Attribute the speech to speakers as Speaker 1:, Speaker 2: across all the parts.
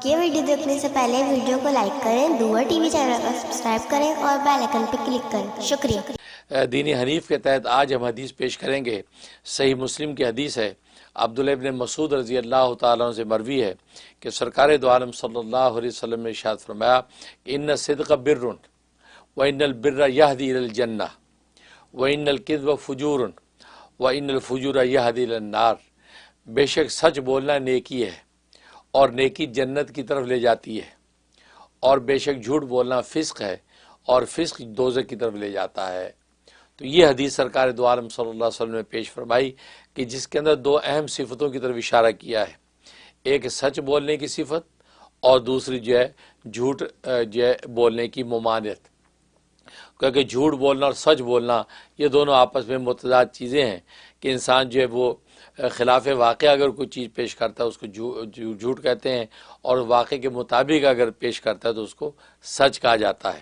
Speaker 1: یہ ویڈیو دیکھنے سے پہلے ویڈیو کو لائک کریں، دور ٹی وی چینل کو سبسکرائب کریں اور بیل آئیکن پہ کلک کریں۔ شکریہ۔
Speaker 2: دین حنیف کے تحت آج ہم حدیث پیش کریں گے۔ صحیح مسلم کی حدیث ہے، عبداللہ ابن مسعود رضی اللہ تعالیٰ عنہ سے مروی ہے کہ سرکار دو عالم صلی اللہ علیہ وسلم نے ارشاد فرمایا کہ ان الصدق بر وان البر یہدی الی الجنہ وان الکذب فجور وان الفجور یہدی الی النار۔ بے شک سچ بولنا نیکی ہے اور نیکی جنت کی طرف لے جاتی ہے، اور بے شک جھوٹ بولنا فسق ہے اور فسق دوزخ کی طرف لے جاتا ہے۔ تو یہ حدیث سرکار دو عالم صلی اللہ علیہ وسلم نے پیش فرمائی کہ جس کے اندر دو اہم صفتوں کی طرف اشارہ کیا ہے، ایک سچ بولنے کی صفت اور دوسری جو ہے جھوٹ بولنے کی ممانعت، کیونکہ جھوٹ بولنا اور سچ بولنا یہ دونوں آپس میں متضاد چیزیں ہیں کہ انسان جو ہے وہ خلاف واقع اگر کوئی چیز پیش کرتا ہے اس کو جھوٹ کہتے ہیں، اور واقع کے مطابق اگر پیش کرتا ہے تو اس کو سچ کہا جاتا ہے۔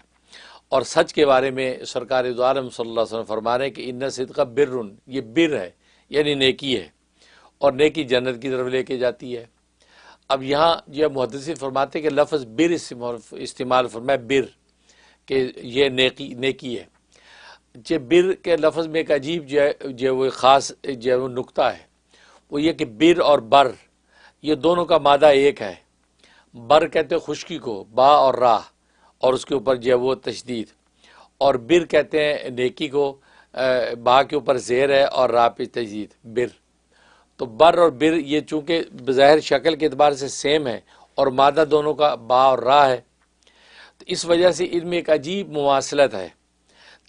Speaker 2: اور سچ کے بارے میں سرکار دو عالم صلی اللہ علیہ وسلم فرما رہے ہیں کہ ان صدقہ بر، یہ بر ہے یعنی نیکی ہے، اور نیکی جنت کی طرف لے کے جاتی ہے۔ اب یہاں جو محدثین فرماتے ہیں کہ لفظ بر استعمال فرمائے، بر کہ یہ نیکی ہے۔ جو بر کے لفظ میں ایک عجیب جو وہ خاص جو وہ نقطہ ہے، وہ یہ کہ بر اور بر یہ دونوں کا مادہ ایک ہے۔ بر کہتے خشکی کو، با اور راہ اور اس کے اوپر جو ہے وہ تشدید، اور بر کہتے ہیں نیکی کو، با کے اوپر زیر ہے اور راہ پہ تشدید، بر۔ تو بر اور بر یہ چونکہ بظاہر شکل کے اعتبار سے سیم ہے اور مادہ دونوں کا با اور راہ ہے، تو اس وجہ سے ان میں ایک عجیب مواصلت ہے۔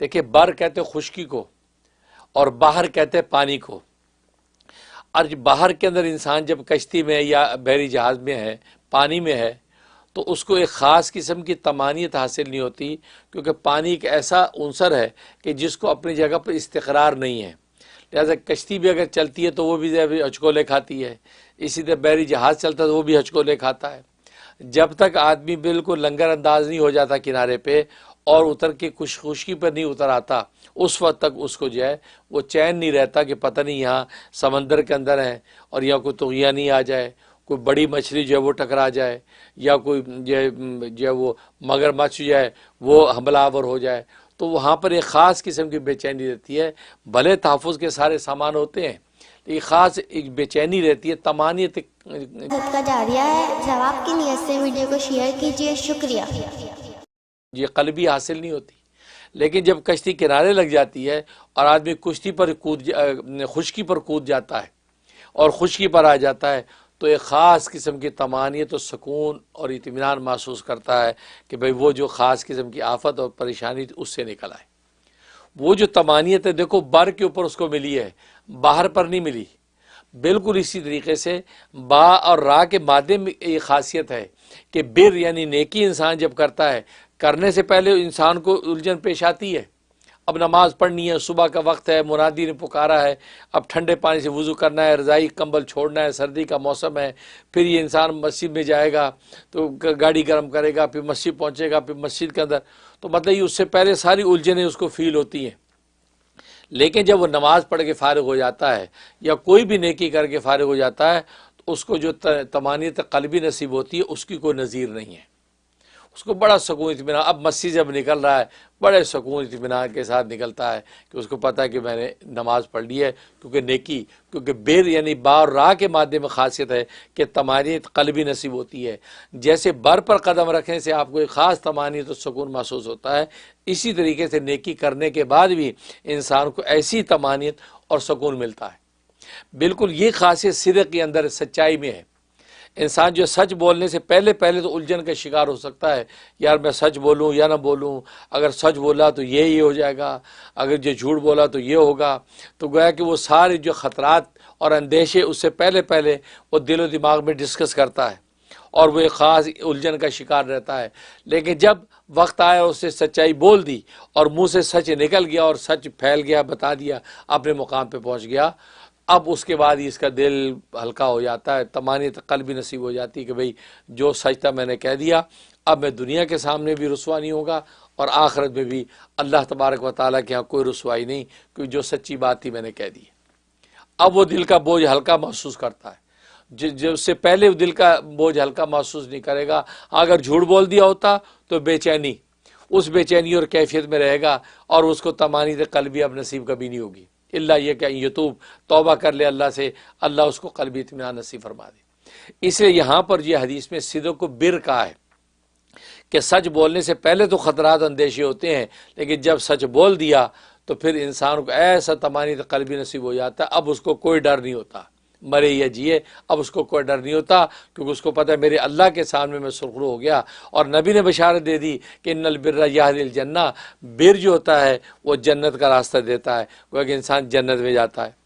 Speaker 2: دیکھیں، بر کہتے خشکی کو اور باہر کہتے پانی کو۔ اور باہر کے اندر انسان جب کشتی میں یا بحری جہاز میں ہے، پانی میں ہے، تو اس کو ایک خاص قسم کی طمانینت حاصل نہیں ہوتی، کیونکہ پانی ایک ایسا عنصر ہے کہ جس کو اپنی جگہ پر استقرار نہیں ہے، لہذا کشتی بھی اگر چلتی ہے تو وہ بھی ہچکولے کھاتی ہے، اسی طرح بحری جہاز چلتا ہے تو وہ بھی ہچکولے کھاتا ہے۔ جب تک آدمی بالکل لنگر انداز نہیں ہو جاتا کنارے پہ اور اتر کے خشکی پر نہیں اتر آتا، اس وقت تک اس کو جو ہے وہ چین نہیں رہتا کہ پتہ نہیں یہاں سمندر کے اندر ہے اور یہاں کوئی طغیان نہیں آ جائے، کوئی بڑی مچھلی جو ہے وہ ٹکرا جائے، یا کوئی جو ہے وہ مگرمچھ جو ہے وہ حملہ آور ہو جائے، تو وہاں پر ایک خاص قسم کی بے چینی رہتی ہے۔ بھلے تحفظ کے سارے سامان ہوتے ہیں، ایک خاص ایک بے چینی رہتی ہے، طمانینت۔
Speaker 1: صدقہ جاریہ ہے، ثواب کی نیت سے ویڈیو کو شیئر کیجیے۔ شکریہ۔
Speaker 2: یہ قلبی حاصل نہیں ہوتی، لیکن جب کشتی کنارے لگ جاتی ہے اور آدمی خشکی پر کود جاتا ہے اور خشکی پر آ جاتا ہے، تو ایک خاص قسم کی طمانینت و سکون اور اطمینان محسوس کرتا ہے کہ بھئی وہ جو خاص قسم کی آفت اور پریشانی تھی اس سے نکل آئے۔ وہ جو طمانینت ہے، دیکھو بر کے اوپر اس کو ملی ہے، باہر پر نہیں ملی۔ بالکل اسی طریقے سے با اور را کے مادے میں یہ خاصیت ہے کہ بر یعنی نیکی انسان جب کرتا ہے، کرنے سے پہلے انسان کو الجھن پیش آتی ہے۔ اب نماز پڑھنی ہے، صبح کا وقت ہے، منادی نے پکارا ہے، اب ٹھنڈے پانی سے وضو کرنا ہے، رضائی کمبل چھوڑنا ہے، سردی کا موسم ہے، پھر یہ انسان مسجد میں جائے گا تو گاڑی گرم کرے گا، پھر مسجد پہنچے گا، پھر مسجد کے اندر، تو مطلب یہ اس سے پہلے ساری الجھنیں اس کو فیل ہوتی ہیں۔ لیکن جب وہ نماز پڑھ کے فارغ ہو جاتا ہے یا کوئی بھی نیکی کر کے فارغ ہو جاتا ہے، تو اس کو جو طمانینت قلبی نصیب ہوتی ہے اس کی کوئی نظیر نہیں ہے۔ اس کو بڑا سکون اطمینان، اب مسجد جب نکل رہا ہے بڑے سکون اطمینان کے ساتھ نکلتا ہے کہ اس کو پتہ ہے کہ میں نے نماز پڑھ لی ہے، کیونکہ بیر یعنی با اور راہ کے مادے میں خاصیت ہے کہ طمانینت قلبی نصیب ہوتی ہے۔ جیسے بر پر قدم رکھنے سے آپ کو ایک خاص طمانینت و سکون محسوس ہوتا ہے، اسی طریقے سے نیکی کرنے کے بعد بھی انسان کو ایسی طمانینت اور سکون ملتا ہے۔ بالکل یہ خاصیت صدق کے اندر سچائی میں ہے۔ انسان جو سچ بولنے سے پہلے تو الجھن کا شکار ہو سکتا ہے، یار میں سچ بولوں یا نہ بولوں، اگر سچ بولا تو یہ ہو جائے گا، اگر جو جھوٹ بولا تو یہ ہوگا، تو گویا کہ وہ سارے جو خطرات اور اندیشے اس سے پہلے وہ دل و دماغ میں ڈسکس کرتا ہے اور وہ ایک خاص الجھن کا شکار رہتا ہے۔ لیکن جب وقت آیا اس نے سچائی بول دی اور منہ سے سچ نکل گیا اور سچ پھیل گیا، بتا دیا، اپنے مقام پہ پہنچ گیا، اب اس کے بعد ہی اس کا دل ہلکا ہو جاتا ہے، طمانینت قلبی نصیب ہو جاتی ہے کہ بھئی جو سچ تھا میں نے کہہ دیا، اب میں دنیا کے سامنے بھی رسوا نہیں ہوگا اور آخرت میں بھی اللہ تبارک و تعالیٰ کے ہاں کوئی رسوائی نہیں، کیونکہ جو سچی بات تھی میں نے کہہ دی۔ اب وہ دل کا بوجھ ہلکا محسوس کرتا ہے۔ جو اس سے پہلے وہ دل کا بوجھ ہلکا محسوس نہیں کرے گا. اگر جھوٹ بول دیا ہوتا تو بے چینی، اس بے چینی اور کیفیت میں رہے گا اور اس کو طمانینۃ قلبی اب نصیب کبھی نہیں ہوگی، الا یہ کہ یتوب، توبہ کر لے اللہ سے، اللہ اس کو قلبی اطمینان نصیب فرما دے. اس لیے یہاں پر یہ حدیث میں صدق و بر کہا ہے کہ سچ بولنے سے پہلے تو خطرات اندیشے ہوتے ہیں، لیکن جب سچ بول دیا تو پھر انسان کو ایسا طمانینۃ قلبی نصیب ہو جاتا ہے، اب اس کو کوئی ڈر نہیں ہوتا، مرے یا جیے اب اس کو کوئی ڈر نہیں ہوتا، کیونکہ اس کو پتہ ہے میرے اللہ کے سامنے میں سرخرو ہو گیا. اور نبی نے بشارت دے دی کہ ان البر یہدی الجنہ، بر جو ہوتا ہے وہ جنت کا راستہ دیتا ہے، گویا کہ انسان جنت میں جاتا ہے،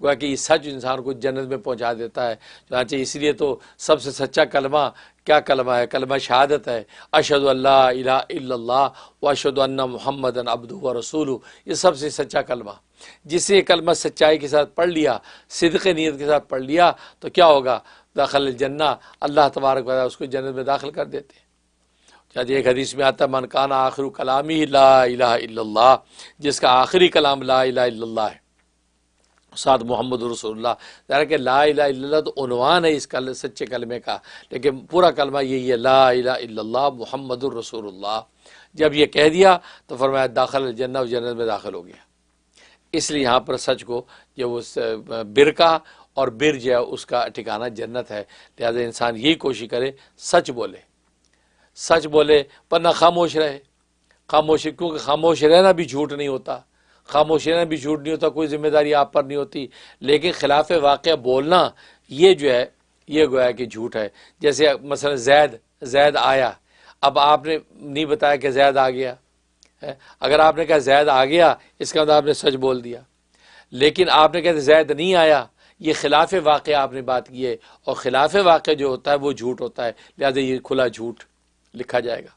Speaker 2: گویا کہ یہ سچ انسان کو جنت میں پہنچا دیتا ہے. چنانچہ اس لیے تو سب سے سچا کلمہ کیا کلمہ ہے؟ کلمہ شہادت ہے. اشہد ان لا الہ الا اللہ و اشہد ان محمدً عبدہ و رسولہ، یہ سب سے سچا کلمہ. جس سے یہ کلمہ سچائی کے ساتھ پڑھ لیا، صدق نیت کے ساتھ پڑھ لیا تو کیا ہوگا؟ داخل الجنہ، اللہ تبارک و تعالیٰ اس کو جنت میں داخل کر دیتے ہیں. چاہے ایک حدیث میں آتا ہے من کان آخر کلامی لا الہ الا اللہ، جس کا آخری کلام لا الہ الا اللہ ہے، ساتھ محمد رسول اللہ. ظاہر کہ لا الہ الا اللہ تو عنوان ہے اس سچے کلمے کا، لیکن پورا کلمہ یہی ہے لا الہ الا اللہ محمد الرسول اللہ. جب یہ کہہ دیا تو فرمایا داخل الجنہ، و جنت میں داخل ہو گیا. اس لیے یہاں پر سچ کو جو اس بر کا، اور بر جو ہے اس کا ٹھکانہ جنت ہے. لہذا انسان یہی کوشش کرے سچ بولے، سچ بولے پر نہ خاموش رہے. خاموشی، کیونکہ خاموش رہنا بھی جھوٹ نہیں ہوتا، خاموش رہنا بھی جھوٹ نہیں ہوتا، کوئی ذمہ داری آپ پر نہیں ہوتی. لیکن خلاف واقعہ بولنا یہ جو ہے یہ گویا کہ جھوٹ ہے. جیسے مثلا زید آیا، اب آپ نے نہیں بتایا کہ زید آ گیا. اگر آپ نے کہا زید آ گیا، اس کا مطلب آپ نے سچ بول دیا. لیکن آپ نے کہا زید نہیں آیا، یہ خلاف واقعہ آپ نے بات کی ہے، اور خلاف واقعہ جو ہوتا ہے وہ جھوٹ ہوتا ہے. لہذا یہ کھلا جھوٹ لکھا جائے گا.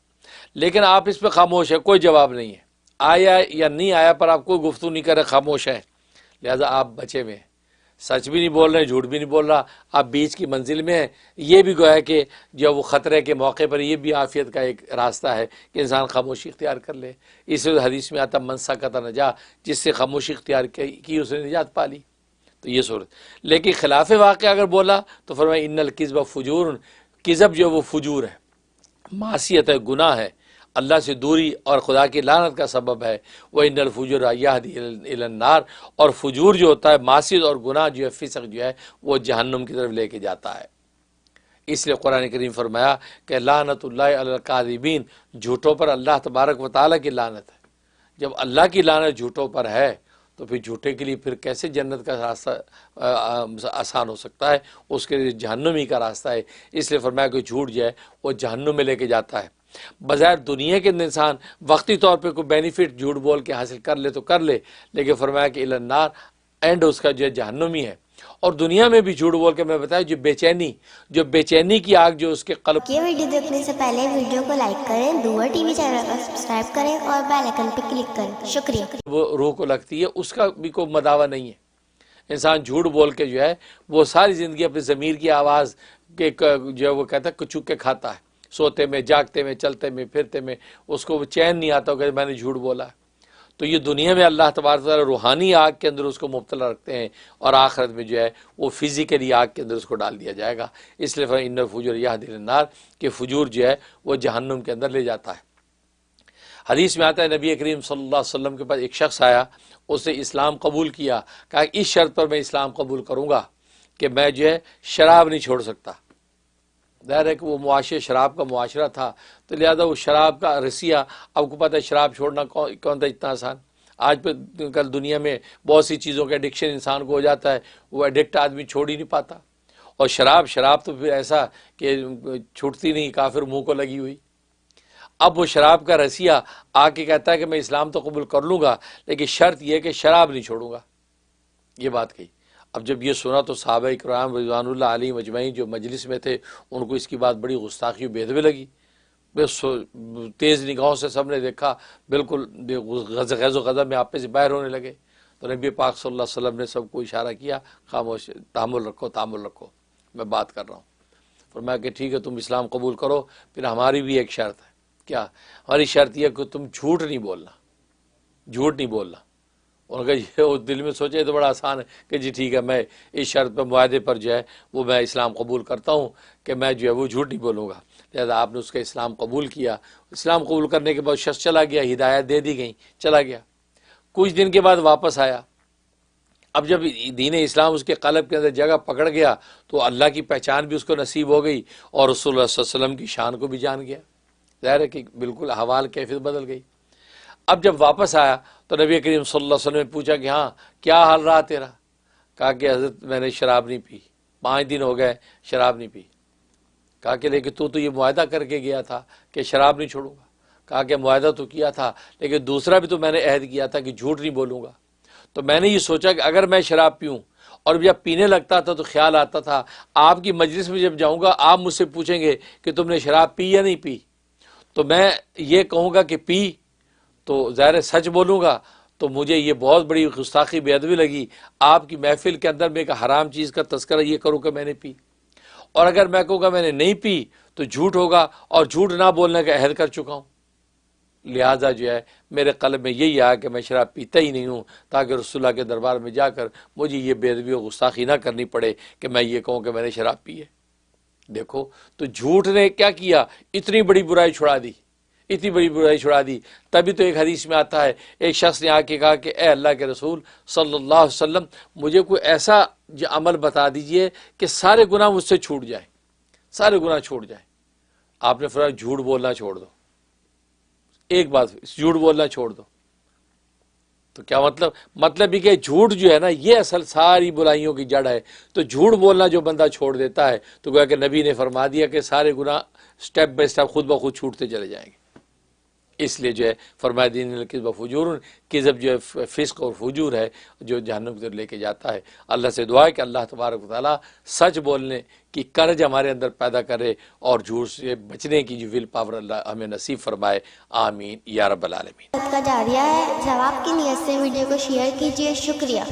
Speaker 2: لیکن آپ اس پہ خاموش ہے، کوئی جواب نہیں ہے، آیا یا نہیں آیا پر آپ کوئی گفتگو نہیں کر رہے، خاموش ہے. لہذا آپ بچے ہوئے ہیں، سچ بھی نہیں بول رہے، جھوٹ بھی نہیں بول رہا، آپ بیچ کی منزل میں ہیں. یہ بھی گویا کہ جو وہ خطرے کے موقع پر یہ بھی عافیت کا ایک راستہ ہے کہ انسان خاموشی اختیار کر لے. اس حدیث میں آتا من سکت نجا، جس سے خاموشی اختیار کی اس نے نجات پا لی. تو یہ صورت. لیکن خلاف واقعہ اگر بولا تو فرمایا ان الکذب فجور، کذب جو وہ فجور ہے، معصیت ہے، گناہ ہے، اللہ سے دوری اور خدا کی لعنت کا سبب ہے. وہ ان الفجور یہدی الی النار، اور فجور جو ہوتا ہے، معصیت اور گناہ جو ہے، فسق جو ہے، وہ جہنم کی طرف لے کے جاتا ہے. اس لیے قرآن کریم فرمایا کہ لعنت اللہ علی الکاذبین، جھوٹوں پر اللہ تبارک و تعالیٰ کی لعنت ہے. جب اللہ کی لعنت جھوٹوں پر ہے تو پھر جھوٹے کے لیے پھر کیسے جنت کا راستہ آسان ہو سکتا ہے؟ اس کے لیے جہنم ہی کا راستہ ہے. اس لیے فرمایا کہ جھوٹ جو ہے وہ جہنم میں لے کے جاتا ہے. بظاہر دنیا کے اندر انسان وقتی طور پہ کوئی بینیفٹ جھوٹ بول کے حاصل کر لے تو کر لے، لیکن فرمایا کہ الی النار، اینڈ اس کا جو ہے جہنم ہی ہے. اور دنیا میں بھی جھوٹ بول کے میں بتایا جو بے چینی کی آگ جو اس کے قلب.
Speaker 1: یہ ویڈیو دیکھنے سے پہلے ویڈیو کو لائک کریں، دور ٹی وی چینل کو سبسکرائب کریں اور بیل آئیکن پہ کلک کریں. شکریہ.
Speaker 2: وہ روح کو لگتی ہے، اس کا بھی کوئی مداوع نہیں ہے. انسان جھوٹ بول کے جو ہے وہ ساری زندگی اپنے ضمیر کی آواز کے جو ہے وہ کہتا ہے کچوک کے کھاتا ہے، سوتے میں، جاگتے میں، چلتے میں، پھرتے میں، اس کو وہ چین نہیں آتا کہ میں نے جھوٹ بولا. تو یہ دنیا میں اللہ تبارک تعالیٰ روحانی آگ کے اندر اس کو مبتلا رکھتے ہیں، اور آخرت میں جو ہے وہ فزیکلی آگ کے اندر اس کو ڈال دیا جائے گا. اس لیے ان الفجور یہدی الی النار کہ فجور جو ہے وہ جہنم کے اندر لے جاتا ہے. حدیث میں آتا ہے نبی کریم صلی اللہ علیہ وسلم کے پاس ایک شخص آیا، اس نے اسلام قبول کیا، کہا اس شرط پر میں اسلام قبول کروں گا کہ میں جو ہے شراب نہیں چھوڑ سکتا. ظاہر ہے کہ وہ معاشرے شراب کا معاشرہ تھا، تو لہذا وہ شراب کا رسیہ، آپ کو پتہ ہے شراب چھوڑنا کون تھا اتنا آسان. آج پہ کل دنیا میں بہت سی چیزوں کا ایڈکشن انسان کو ہو جاتا ہے، وہ ایڈکٹ آدمی چھوڑ ہی نہیں پاتا. اور شراب تو پھر ایسا کہ چھوٹتی نہیں، کافر منہ کو لگی ہوئی. اب وہ شراب کا رسیہ آ کے کہتا ہے کہ میں اسلام تو قبول کر لوں گا، لیکن شرط یہ کہ شراب نہیں چھوڑوں گا. یہ بات کہی. اب جب یہ سنا تو صحابہ کرام رضوان اللہ علیہم اجمعین جو مجلس میں تھے، ان کو اس کی بات بڑی گستاخی و بے ادبی لگی. تیز نگاہوں سے سب نے دیکھا، بالکل غیظ و غضب میں آپے سے باہر ہونے لگے. تو نبی پاک صلی اللہ علیہ وسلم نے سب کو اشارہ کیا، خاموش، تحمل رکھو، میں بات کر رہا ہوں. فرمایا کہ ٹھیک ہے تم اسلام قبول کرو، پھر ہماری بھی ایک شرط ہے. کیا؟ ہماری شرط یہ کہ تم جھوٹ نہیں بولنا. انہوں نے کہا یہ دل میں سوچے یہ تو بڑا آسان ہے کہ جی ٹھیک ہے میں اس شرط پہ معاہدے پر جو ہے وہ میں اسلام قبول کرتا ہوں کہ میں جو ہے وہ جھوٹ نہیں بولوں گا. لہٰذا آپ نے اس کا اسلام قبول کیا. اسلام قبول کرنے کے بعد شخص چلا گیا, ہدایت دے دی گئی, چلا گیا. کچھ دن کے بعد واپس آیا. اب جب دین اسلام اس کے قلب کے اندر جگہ پکڑ گیا تو اللہ کی پہچان بھی اس کو نصیب ہو گئی اور رسول اللہ صلی اللہ علیہ وسلم کی شان کو بھی جان گیا. ظاہر ہے کہ بالکل حوال کیفیت بدل گئی. اب جب واپس آیا تو نبی کریم صلی اللہ علیہ وسلم نے پوچھا کہ ہاں کیا حال رہا تیرا؟ کہا کہ حضرت میں نے شراب نہیں پی, 5 دن ہو گئے شراب نہیں پی. کہا کہ لیکن تو یہ معاہدہ کر کے گیا تھا کہ شراب نہیں چھوڑوں گا. کہا کہ معاہدہ تو کیا تھا لیکن دوسرا بھی تو میں نے عہد کیا تھا کہ جھوٹ نہیں بولوں گا. تو میں نے یہ سوچا کہ اگر میں شراب پیوں اور جب پینے لگتا تھا تو خیال آتا تھا آپ کی مجلس میں جب جاؤں گا آپ مجھ سے پوچھیں گے کہ تم نے شراب پی یا نہیں پی, تو میں یہ کہوں گا کہ پی, تو ظاہر سچ بولوں گا تو مجھے یہ بہت بڑی گستاخی بے ادبی لگی. آپ کی محفل کے اندر میں ایک حرام چیز کا تذکرہ یہ کروں کہ میں نے پی, اور اگر میں کہوں گا میں نے نہیں پی تو جھوٹ ہوگا اور جھوٹ نہ بولنے کا عہد کر چکا ہوں. لہٰذا جو ہے میرے قلب میں یہی آیا کہ میں شراب پیتا ہی نہیں ہوں تاکہ رسول اللہ کے دربار میں جا کر مجھے یہ بے ادبی و گستاخی نہ کرنی پڑے کہ میں یہ کہوں کہ میں نے شراب پی ہے. دیکھو تو جھوٹ نے کیا کیا, اتنی بڑی برائی چھڑا دی, اتنی بڑی برائی چھڑا دی. تبھی تو ایک حدیث میں آتا ہے ایک شخص نے آ کے کہا کہ اے اللہ کے رسول صلی اللہ علیہ وسلم مجھے کوئی ایسا عمل بتا دیجئے کہ سارے گناہ مجھ سے چھوٹ جائیں, سارے گناہ چھوٹ جائیں. آپ نے فرمایا جھوٹ بولنا چھوڑ دو. ایک بات, جھوٹ بولنا چھوڑ دو. تو کیا مطلب یہ کہ جھوٹ جو ہے نا یہ اصل ساری برائیوں کی جڑ ہے. تو جھوٹ بولنا جو بندہ چھوڑ دیتا ہے تو گویا کہ نبی نے فرما دیا کہ سارے گناہ سٹیپ بائی سٹیپ خود بخود چھوٹتے چلے جائیں گے. اس لیے جو ہے فرمایا دین الکذب فجور, کذب جو ہے فسق اور فجور ہے جو جہنم کی طرف لے کے جاتا ہے. اللہ سے دعا ہے کہ اللہ تبارک و تعالیٰ سچ بولنے کی کرج ہمارے اندر پیدا کرے اور جھوٹ سے بچنے کی جو ول پاور اللہ ہمیں نصیب فرمائے. آمین یا رب العالمین.
Speaker 1: کا جاریہ ہے. ثواب کی نیت سے ویڈیو کو شیئر کیجیے. شکریہ.